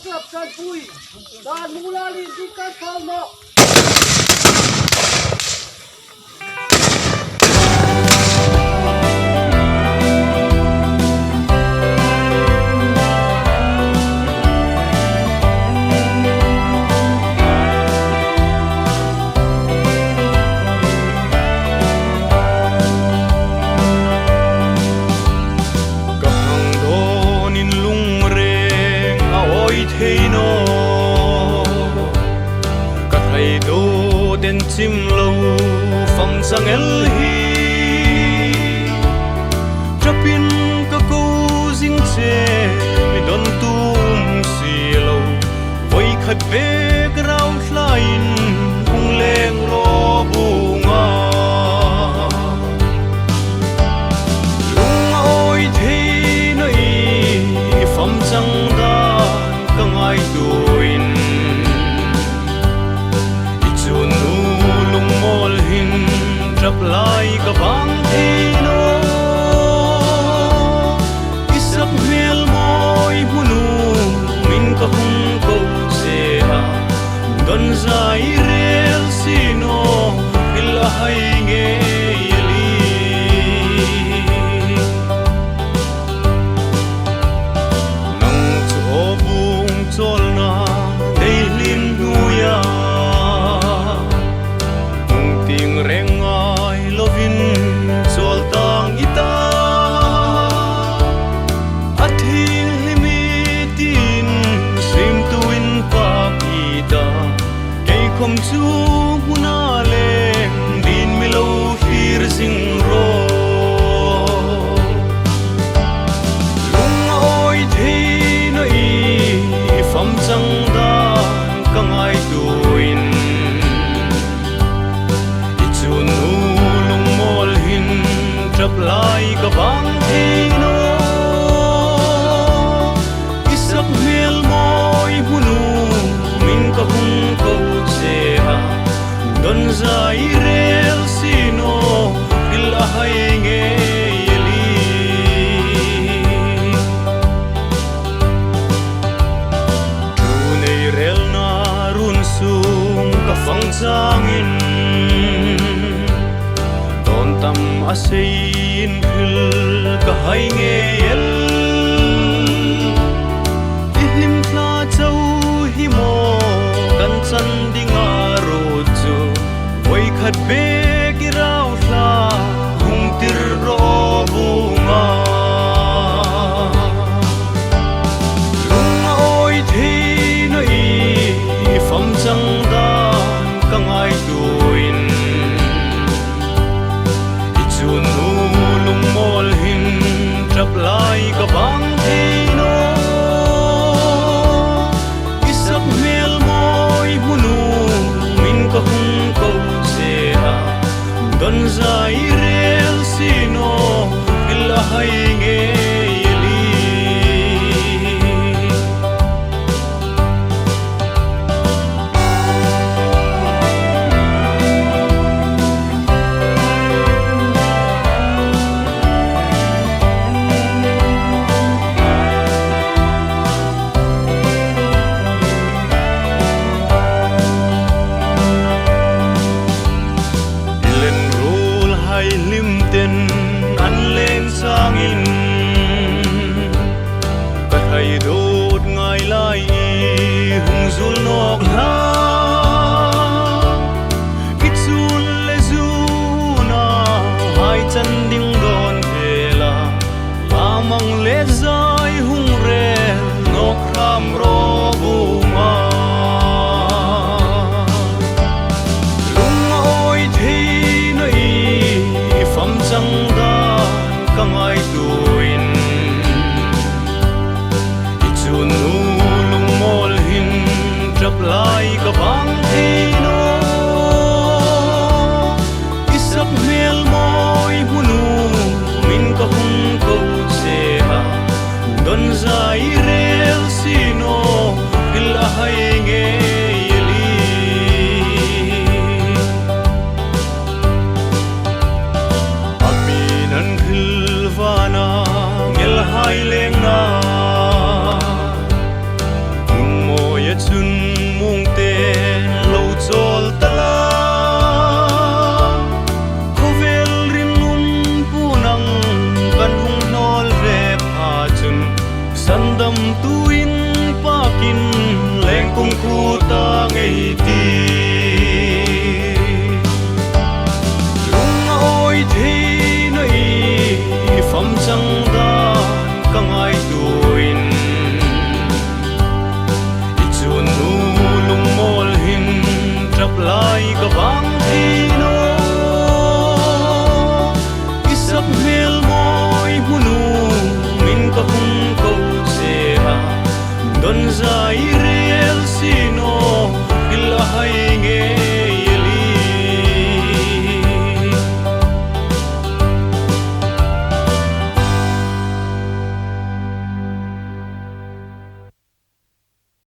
klap kan pui dan mulali di kan falno chim lâu phong sang el hi trapin ka ko jing che mi don tum si lâu voi khat be grau hlain hung leng ro bunga lung oi the noi phong chang dan ka ngai duin trap lai ka bang thino isap mel moi hunu min ka hung ko se ha don zai rel sino il hai nge yali nang cho bung chol na dei lim nuya mung ting reng soltang ita athil limitin sim tuin pakita kay khom chu huna leng din milo hir sing ro lung oi the noi fam chang da kangai tuin trap lai ka bang thino isap mel moi hunu min ka hung ko che ha don zai rel sino il hai nge yeli tu nei rel na run sung ka fang changin tam asein khil ka hai nge el ihim tla chau hi mo kan chan dinga ro chu oi khat be ki rau hla hung tir ro bunga lung oi the noi fam chang da ka ngai tuin lung mol hin trap lai ka bang thino isap mel moi hunu min ka hung ko se ha don zai rel sino il hai nge yeli sangin ka thai dot ngai lai hung zul nok la kichul le zuna hai chan ding don hela amang le zai hung re nok ram ro bunga lung oi the noi fam chang da kangai tuin ichun lung mol hin trap lai ka bang thino isap mel moi hunu min ka hung ko che ha don zai rel sino il hai nge yeli aminan khilwana ngel hai leng na cùng khu ta ngày ti lung ôi thế nơi phẩm chẳng ta cả ngày tuin ichun nu lung mol hin trap lai ka bang thi no isap mel moi hunu min ka hung ko se ha don zai rel sino ilahai nge